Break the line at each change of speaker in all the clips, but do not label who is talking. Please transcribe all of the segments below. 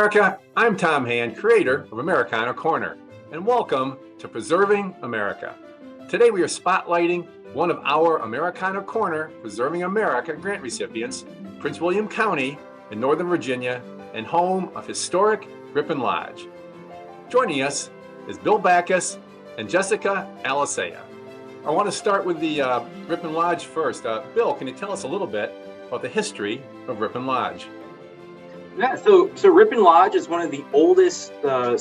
America, I'm Tom Hand, creator of Americana Corner, and welcome to Preserving America. Today we are spotlighting one of our Americana Corner Preserving America grant recipients, Prince William County in Northern Virginia, and home of historic Ripon Lodge. Joining us is Bill Backus and Jessica Alicea. I want to start with the Ripon Lodge first. Bill, can you tell us a little bit about the history of Ripon Lodge?
Yeah, so Ripon Lodge is one of the oldest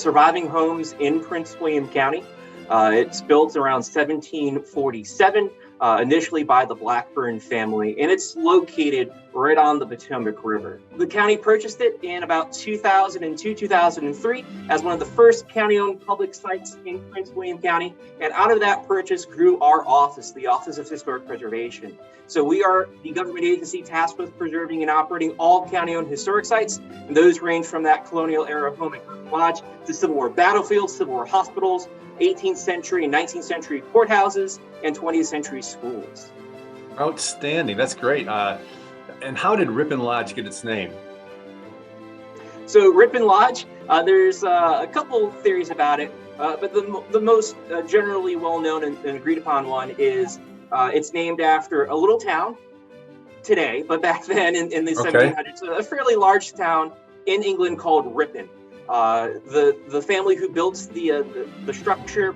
surviving homes in Prince William County. It's built around 1747, initially by the Blackburn family, and it's located right on the Potomac River. The county purchased it in about 2002, 2003 as one of the first county-owned public sites in Prince William County, and out of that purchase grew our office, the Office of Historic Preservation. So we are the government agency tasked with preserving and operating all county-owned historic sites, and those range from that colonial era home at Ripon Lodge to Civil War battlefields, Civil War hospitals, 18th century and 19th century courthouses, and 20th century schools.
Outstanding, that's great. And how did Ripon Lodge get its name?
So Ripon Lodge, there's a couple theories about it, but the most generally well-known and agreed upon one is it's named after a little town today, but back then in the 1700s, a fairly large town in England called Ripon. The family who built the structure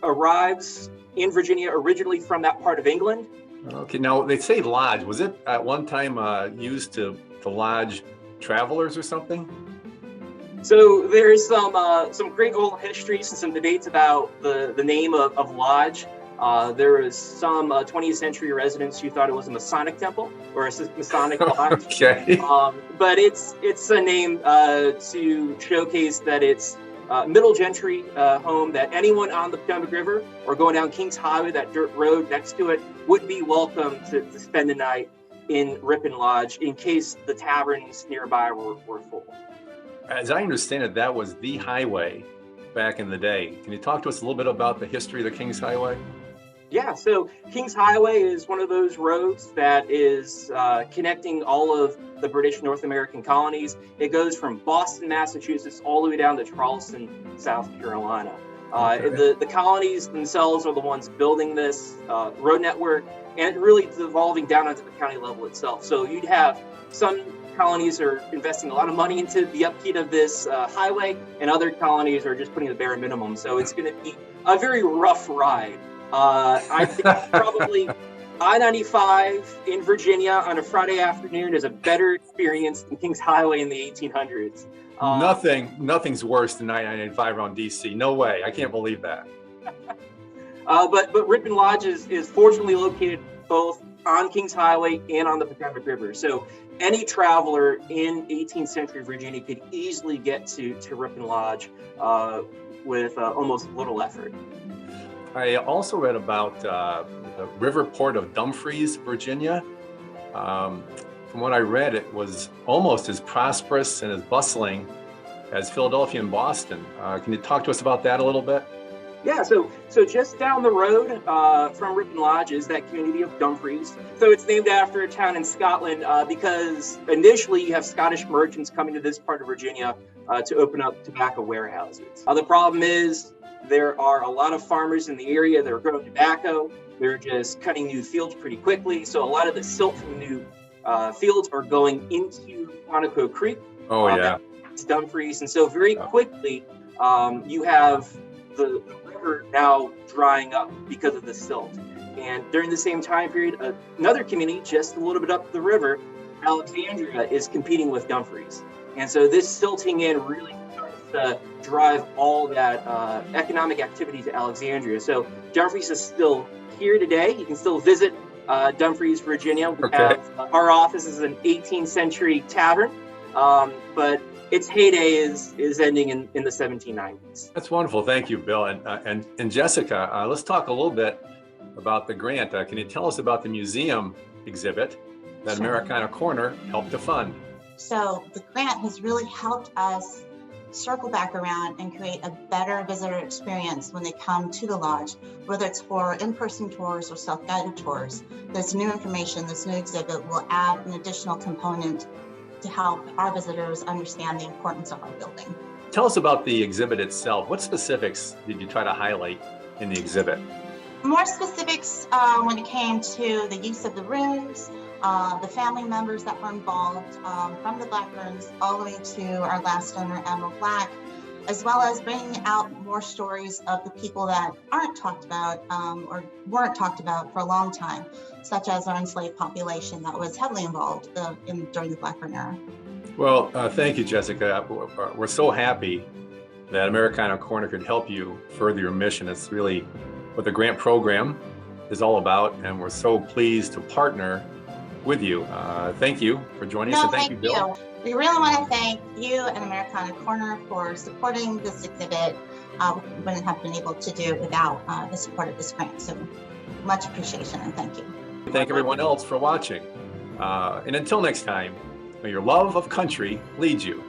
arrives in Virginia originally from that part of England.
Okay, now they say lodge. Was it at one time used to lodge travelers or something?
So there's some great old histories and some debates about the name of lodge. There was some 20th century residents who thought it was a Masonic temple or a Masonic lodge.
Okay.
But it's a name to showcase that it's middle gentry home, that anyone on the Potomac River or going down Kings Highway, that dirt road next to it, would be welcome to spend the night in Ripon Lodge in case the taverns nearby were full.
As I understand it, that was the highway back in the day. Can you talk to us a little bit about the history of the Kings Highway?
Yeah, so Kings Highway is one of those roads that is connecting all of the British North American colonies. It goes from Boston, Massachusetts, all the way down to Charleston, South Carolina. The colonies themselves are the ones building this road network, and really it's evolving down onto the county level itself. So you'd have some colonies are investing a lot of money into the upkeep of this highway, and other colonies are just putting the bare minimum. So it's going to be a very rough ride. I think probably I-95 in Virginia on a Friday afternoon is a better experience than Kings Highway in the 1800s.
Nothing's worse than I-95 around DC. No way. I can't believe that.
But Ripon Lodge is fortunately located both on Kings Highway and on the Potomac River. So any traveler in 18th century Virginia could easily get to Ripon Lodge with almost little effort.
I also read about the river port of Dumfries, Virginia. From what I read, it was almost as prosperous and as bustling as Philadelphia and Boston. Can you talk to us about that a little bit?
Yeah, so just down the road from Ripon Lodge is that community of Dumfries. So it's named after a town in Scotland because initially you have Scottish merchants coming to this part of Virginia to open up tobacco warehouses. The problem is there are a lot of farmers in the area that are growing tobacco. They're just cutting new fields pretty quickly. So a lot of the silt from new fields are going into Quantico Creek.
Oh, yeah.
It's Dumfries. And so very quickly, you have the river now drying up because of the silt. And during the same time period, another community just a little bit up the river, Alexandria, is competing with Dumfries. And so this silting in really starts to drive all that economic activity to Alexandria. So Dumfries is still here today. You can still visit Dumfries, Virginia. We have our office is an 18th century tavern, but its heyday is ending in the 1790s.
That's wonderful. Thank you, Bill. And Jessica, let's talk a little bit about the grant. Can you tell us about the museum exhibit that Americana Corner helped to fund?
So the grant has really helped us circle back around and create a better visitor experience when they come to the lodge, whether it's for in-person tours or self-guided tours. This new information, this new exhibit will add an additional component to help our visitors understand the importance of our building.
Tell us about the exhibit itself. What specifics did you try to highlight in the exhibit?
More specifics when it came to the use of the rooms, the family members that were involved, from the Black rooms all the way to our last owner, Admiral Black, as well as bringing out more stories of the people that aren't talked about or weren't talked about for a long time, such as our enslaved population that was heavily involved during the Black room era.
Well, thank you, Jessica. We're so happy that Americana Corner could help you further your mission. It's really what the grant program is all about, and we're so pleased to partner with you. Thank you for joining us, and thank you, Bill.
We really want to thank you and Americana Corner for supporting this exhibit. We wouldn't have been able to do it without the support of this grant. So much appreciation and thank you.
Thank everyone else for watching. And until next time, may your love of country lead you.